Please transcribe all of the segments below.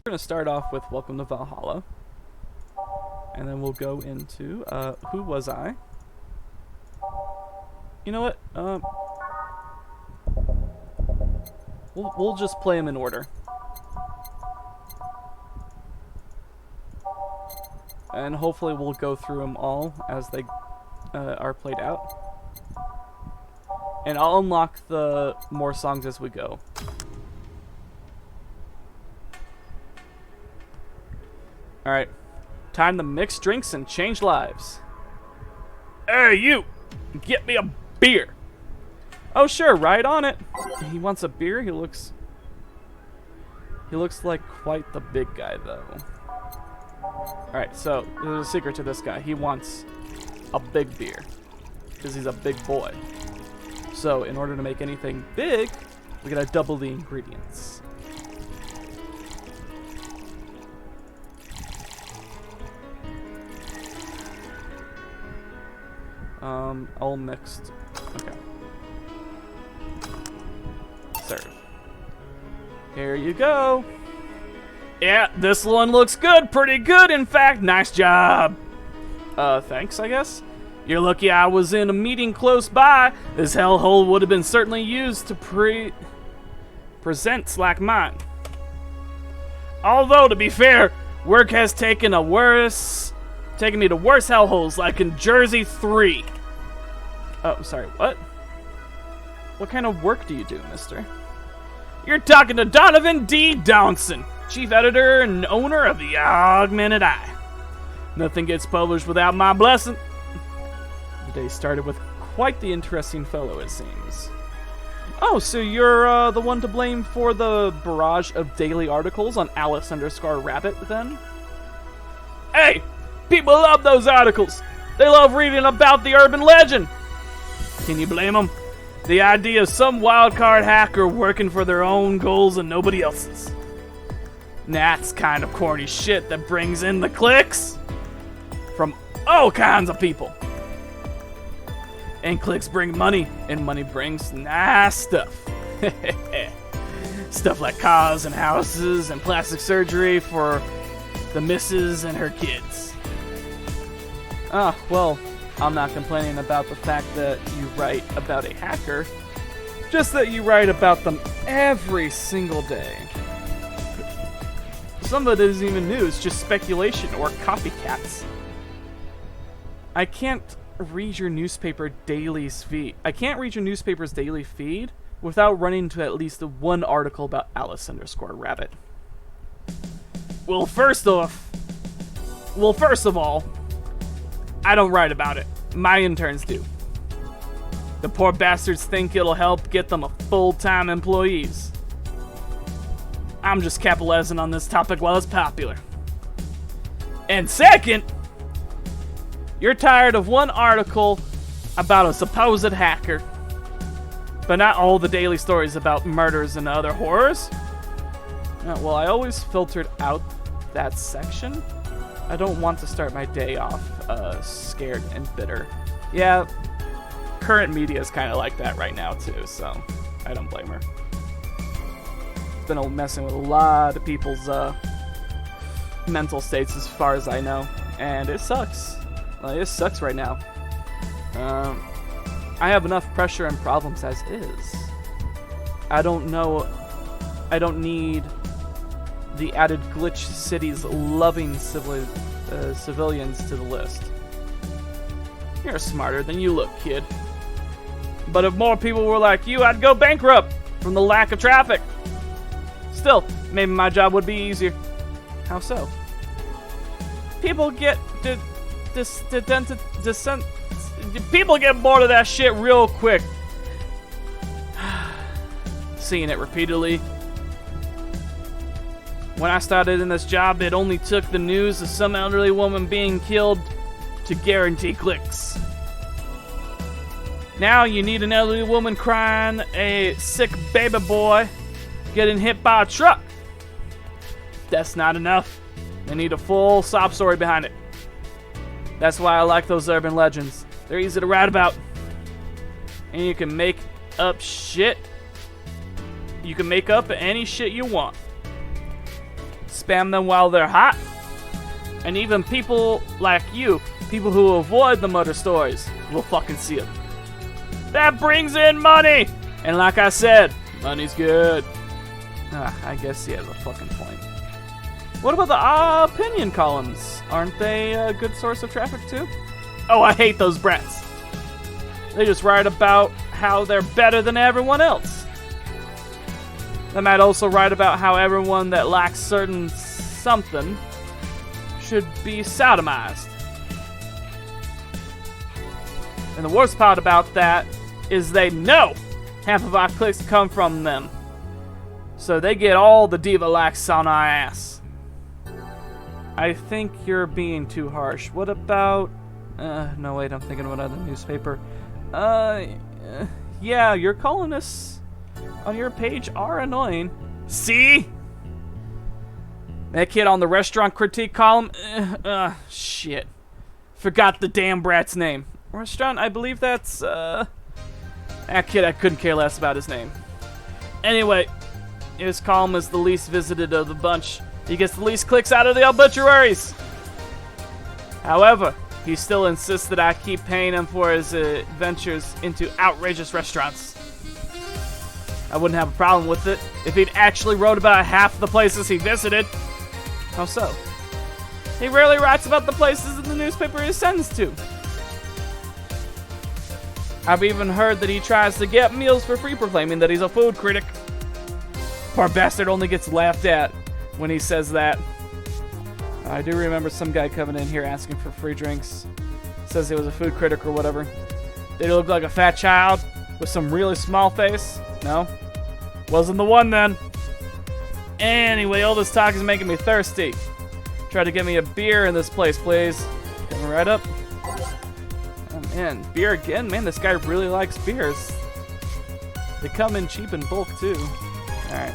We're going to start off with Welcome to Valhalla. And then we'll go into, Who Was I? You know what? We'll just play them in order. And hopefully we'll go through them all as they are played out. And I'll unlock the more songs as we go. Alright. Time to mix drinks and change lives. Hey, you! Get me a beer! Oh, sure, right on it. He wants a beer? He looks like quite the big guy, though. Alright, so there's a secret to this guy. He wants a big beer. Because he's a big boy. So, in order to make anything big, we gotta double the ingredients. All mixed. Okay. Serve. Here you go. Yeah, this one looks good. Pretty good, in fact. Nice job. Thanks, I guess. You're lucky I was in a meeting close by. This hellhole would have been certainly used to presents like mine. Although, to be fair, work has taken me to worse hellholes, like in Jersey 3. Oh, sorry, what? What kind of work do you do, mister? You're talking to Donovan D. Dawnson, chief editor and owner of the Augmented Eye. Nothing gets published without my blessing. The day started with quite the interesting fellow, it seems. Oh, so you're the one to blame for the barrage of daily articles on Alice_Rabbit, then? Hey! People love those articles! They love reading about the urban legend! Can you blame them? The idea of some wildcard hacker working for their own goals and nobody else's. That's kind of corny shit that brings in the clicks from all kinds of people. And clicks bring money, and money brings nice stuff. Stuff like cars and houses and plastic surgery for the missus and her kids. Ah, well, I'm not complaining about the fact that you write about a hacker, just that you write about them every single day. Some of it isn't even news, just speculation or copycats. I can't read your newspaper's daily feed. I can't read your newspaper's daily feed without running into at least one article about Alice_Rabbit. Well, first of all, I don't write about it. My interns do. The poor bastards think it'll help get them a full-time employees. I'm just capitalizing on this topic while it's popular. And second, you're tired of one article about a supposed hacker, but not all the daily stories about murders and other horrors. Well, I always filtered out that section. I don't want to start my day off scared and bitter. Yeah, current media is kind of like that right now too, so I don't blame her. It's been messing with a lot of people's mental states as far as I know, and it sucks. It sucks right now. I have enough pressure and problems as is. I don't need the added glitch cities loving civilians to the list. You're smarter than you look, kid. But if more people were like you, I'd go bankrupt from the lack of traffic. Still, maybe my job would be easier. How so? People get people get bored of that shit real quick. Seeing it repeatedly. When I started in this job, it only took the news of some elderly woman being killed to guarantee clicks. Now you need an elderly woman crying, a sick baby boy getting hit by a truck. That's not enough. They need a full sob story behind it. That's why I like those urban legends. They're easy to write about. And you can make up shit. You can make up any shit you want. spam them while they're hot. And even people like you, people who avoid the murder stories, will fucking see them. That brings in money! And like I said, money's good. I guess he has a fucking point. What about the opinion columns? Aren't they a good source of traffic too? Oh, I hate those brats. They just write about how they're better than everyone else. They might also write about how everyone that lacks certain something should be sodomized. And the worst part about that is they know half of our clicks come from them. So they get all the diva likes on our ass. I think you're being too harsh. What about... no, wait, I'm thinking about another newspaper. Yeah, your columnists on your page are annoying. See? That kid on the restaurant critique column? Shit. Forgot the damn brat's name. Restaurant, I believe that's, that kid, I couldn't care less about his name. Anyway, his column is the least visited of the bunch. He gets the least clicks out of the obituaries. However, he still insists that I keep paying him for his ventures into outrageous restaurants. I wouldn't have a problem with it if he'd actually wrote about half the places he visited. How so? He rarely writes about the places in the newspaper he sends to. I've even heard that he tries to get meals for free, proclaiming that he's a food critic. Poor bastard only gets laughed at when he says that. I do remember some guy coming in here asking for free drinks. Says he was a food critic or whatever. Did he look like a fat child with some really small face? No? Wasn't the one then. Anyway, all this talk is making me thirsty. Try to get me a beer in this place, please. Coming right up. Oh man, beer again? Man, this guy really likes beers. They come in cheap in bulk too. Alright.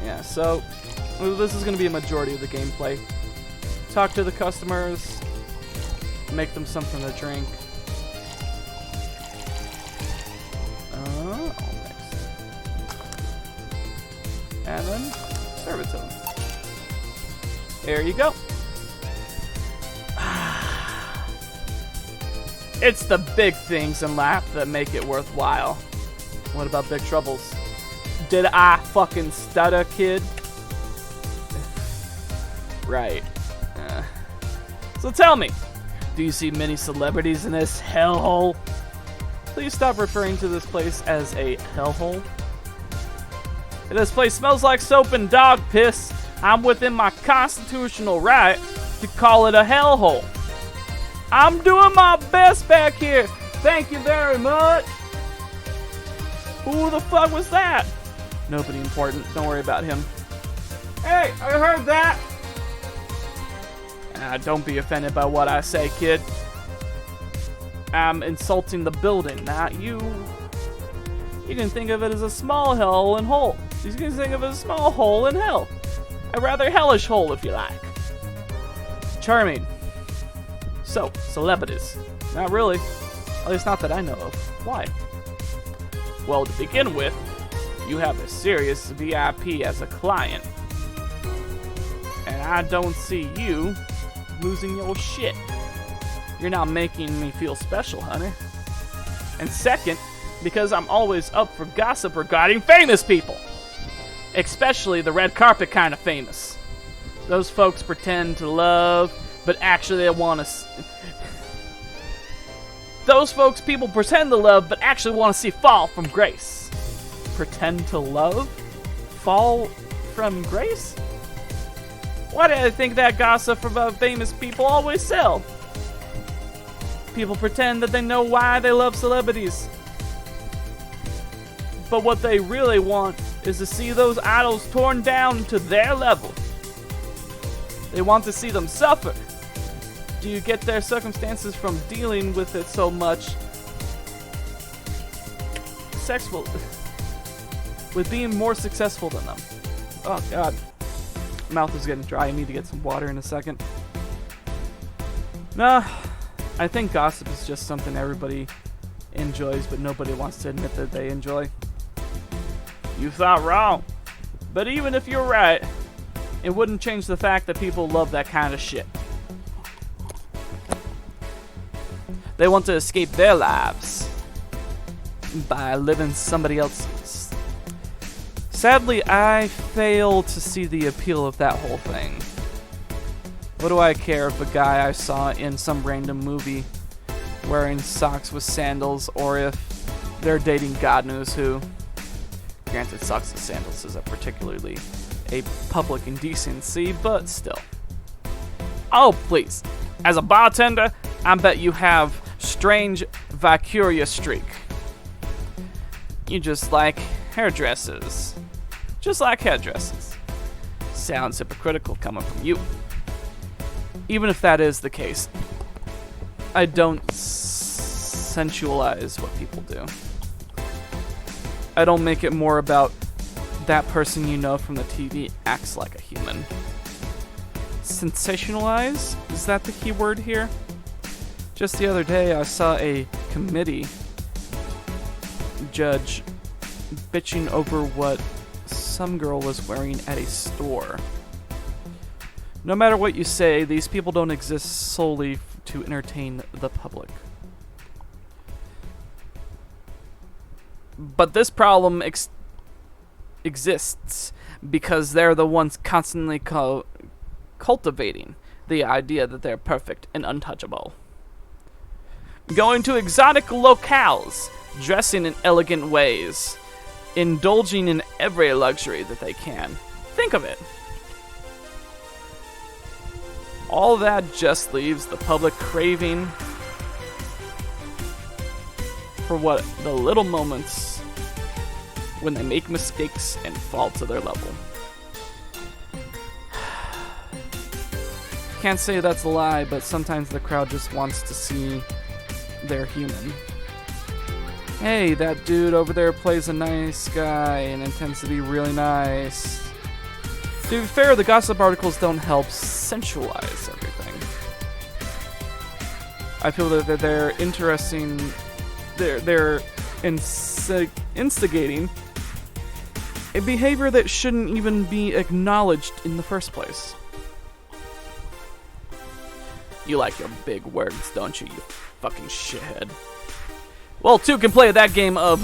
Yeah, so this is going to be a majority of the gameplay. Talk to the customers, make them something to drink. All mixed. And then serve it to them. There you go. It's the big things in life that make it worthwhile. What about big troubles? Did I fucking stutter, kid? Right. So tell me, do you see many celebrities in this hellhole? Please stop referring to this place as a hellhole. If this place smells like soap and dog piss, I'm within my constitutional right to call it a hellhole. I'm doing my best back here. Thank you very much. Who the fuck was that? Nobody important. Don't worry about him. Hey, I heard that. Don't be offended by what I say, kid. I'm insulting the building, not you. You can think of it as a small hell in hole. You can think of it as a small hole in hell. A rather hellish hole, if you like. Charming. So, celebrities. Not really. At least not that I know of. Why? Well, to begin with, you have a serious VIP as a client. And I don't see you losing your shit. You're not making me feel special, honey. And second, because I'm always up for gossip regarding famous people. Especially the red carpet kind of famous. Those folks pretend to love, but actually they want to... Those folks people pretend to love, but actually want to see fall from grace. Pretend to love? Fall from grace? Why do I think that gossip about famous people always sell? People pretend that they know why they love celebrities. But what they really want is to see those idols torn down to their level. They want to see them suffer. Do you get their circumstances from dealing with it so much? With being more successful than them. Oh god. Mouth is getting dry. I need to get some water in a second. Nah, I think gossip is just something everybody enjoys, but nobody wants to admit that they enjoy. You thought wrong. But even if you're right, it wouldn't change the fact that people love that kind of shit. They want to escape their lives by living somebody else's. Sadly, I fail to see the appeal of that whole thing. What do I care if a guy I saw in some random movie wearing socks with sandals, or if they're dating God knows who? Granted, socks and sandals is particularly a public indecency, but still. Oh, please. As a bartender, I bet you have strange vicarious streak. You just like hairdressers. Just like hairdressers. Sounds hypocritical coming from you. Even if that is the case, I don't sensualize what people do. I don't make it more about that person you know from the TV acts like a human. Sensationalize? Is that the key word here? Just the other day, I saw a committee judge bitching over what some girl was wearing at a store. No matter what you say, these people don't exist solely to entertain the public. But this problem exists because they're the ones constantly cultivating the idea that they're perfect and untouchable. Going to exotic locales, dressing in elegant ways, indulging in every luxury that they can. Think of it. All that just leaves the public craving for what the little moments when they make mistakes and fall to their level. Can't say that's a lie, but sometimes the crowd just wants to see they're human. Hey, that dude over there plays a nice guy and intends to be really nice. To be fair, the gossip articles don't help sensualize everything. I feel that they're interesting. They're instigating a behavior that shouldn't even be acknowledged in the first place. You like your big words, don't you fucking shithead? Well, two can play that game of,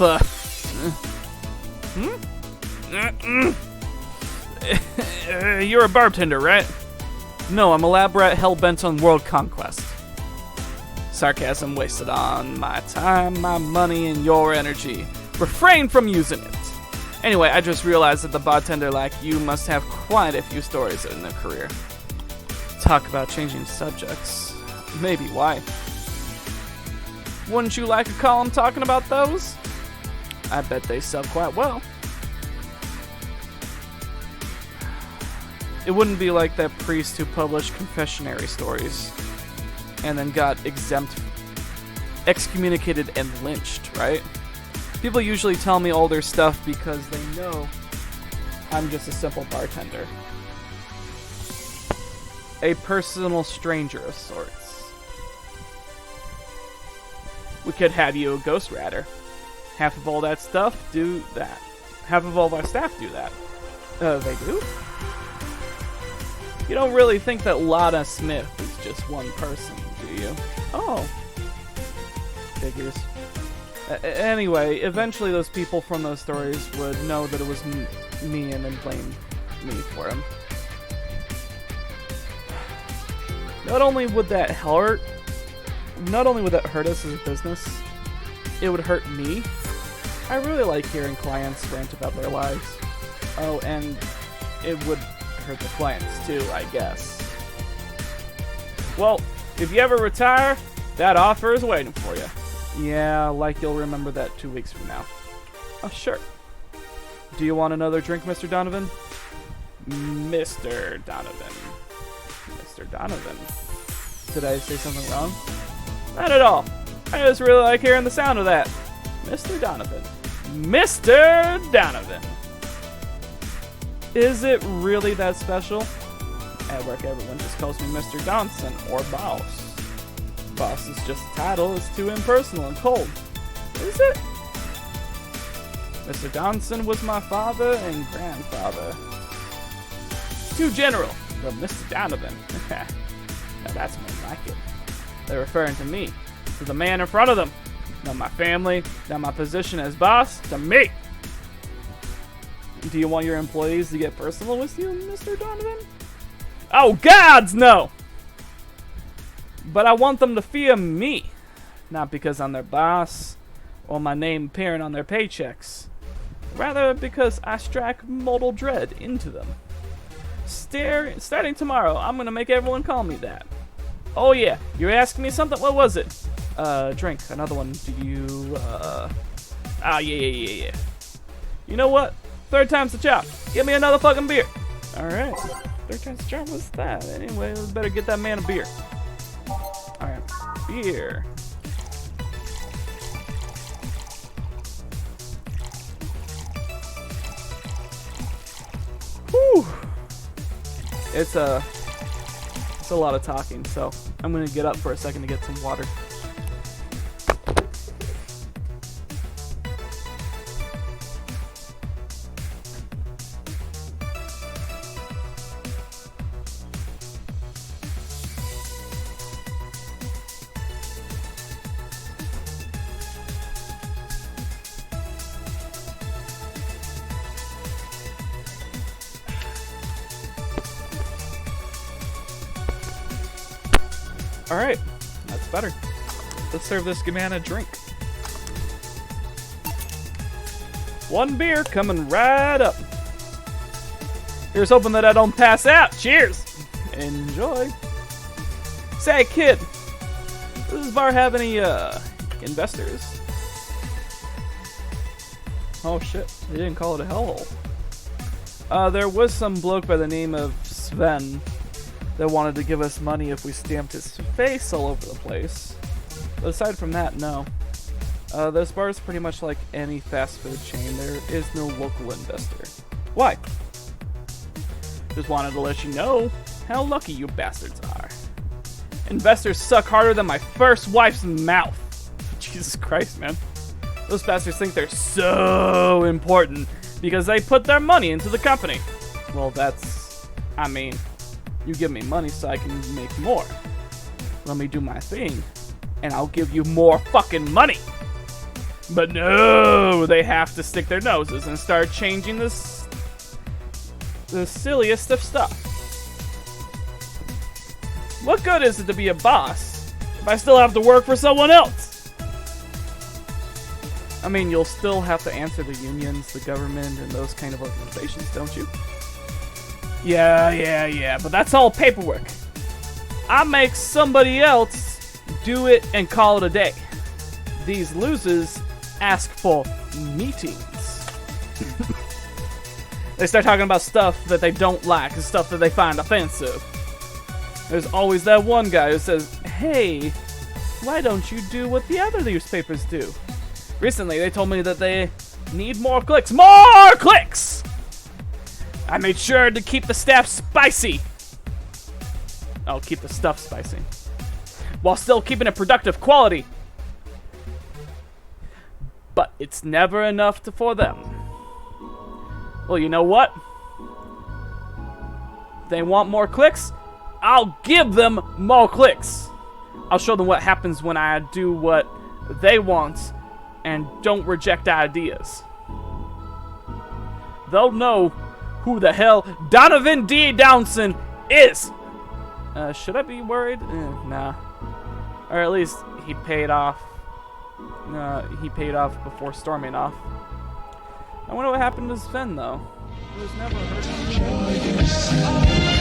You're a bartender, right? No, I'm a lab rat hell-bent on world conquest. Sarcasm wasted on my time, my money, and your energy. Refrain from using it. Anyway, I just realized that the bartender like you must have quite a few stories in their career. Talk about changing subjects. Maybe why? Wouldn't you like a column talking about those? I bet they sell quite well. It wouldn't be like that priest who published confessionary stories and then got excommunicated and lynched, right? People usually tell me all their stuff because they know I'm just a simple bartender. A personal stranger of sorts. We could have you a ghost ratter. Half of all that stuff do that. Half of all of our staff do that. They do? You don't really think that Lana Smith is just one person, do you? Oh. Figures. Anyway, eventually those people from those stories would know that it was me and then blame me for him. Not only would that hurt us as a business, it would hurt me. I really like hearing clients rant about their lives. Oh, and it would hurt the clients too, I guess. Well, if you ever retire, that offer is waiting for you. Yeah, like you'll remember that 2 weeks from now. Oh, sure. Do you want another drink, Mr. Donovan? Mr. Donovan. Mr. Donovan. Did I say something wrong? Not at all. I just really like hearing the sound of that. Mr. Donovan. Mr. Donovan. Is it really that special? At work, everyone just calls me Mr. Dawnson or Boss. Boss is just a title. It's too impersonal and cold. Is it? Mr. Dawnson was my father and grandfather. Too general, but Mr. Donovan. Now that's more like it. They're referring to me, to the man in front of them. Not my family, not my position as boss, to me. Do you want your employees to get personal with you, Mr. Donovan? Oh, gods, no! But I want them to fear me. Not because I'm their boss, or my name appearing on their paychecks. Rather because I strike mortal dread into them. Starting tomorrow, I'm gonna make everyone call me that. Oh yeah, you're asking me something? What was it? Drink. Another one. Do you, yeah. You know what? Third time's the charm. Give me another fucking beer. Alright. Third time's the charm was that. Anyway, let's better get that man a beer. Alright. Beer. Whew. It's a lot of talking, so I'm gonna get up for a second to get some water. Alright, that's better. Let's serve this man a drink. One beer coming right up. Here's hoping that I don't pass out. Cheers! Enjoy. Say, kid, does this bar have any, investors? Oh shit, they didn't call it a hellhole. There was some bloke by the name of Sven that wanted to give us money if we stamped his face all over the place. But aside from that, no. This bar is pretty much like any fast food chain. There is no local investor. Why? Just wanted to let you know how lucky you bastards are. Investors suck harder than my first wife's mouth. Jesus Christ, man. Those bastards think they're so important because they put their money into the company. Well, I mean, you give me money so I can make more. Let me do my thing, and I'll give you more fucking money. But no, they have to stick their noses and start changing the silliest of stuff. What good is it to be a boss if I still have to work for someone else? I mean, you'll still have to answer the unions, the government, and those kind of organizations, don't you? Yeah, but that's all paperwork. I make somebody else do it and call it a day. These losers ask for meetings. They start talking about stuff that they don't like and stuff that they find offensive. There's always that one guy who says, hey, why don't you do what the other newspapers do? Recently, they told me that they need more clicks. More clicks! I made sure to keep the staff spicy. Oh, keep the stuff spicy. While still keeping a productive quality. But it's never enough for them. Well, you know what? They want more clicks? I'll give them more clicks. I'll show them what happens when I do what they want and don't reject ideas. They'll know who the hell Donovan D. Downson is. Should I be worried? Nah. Or at least he paid off. He paid off before storming off. I wonder what happened to Sven though. He was never heard of him.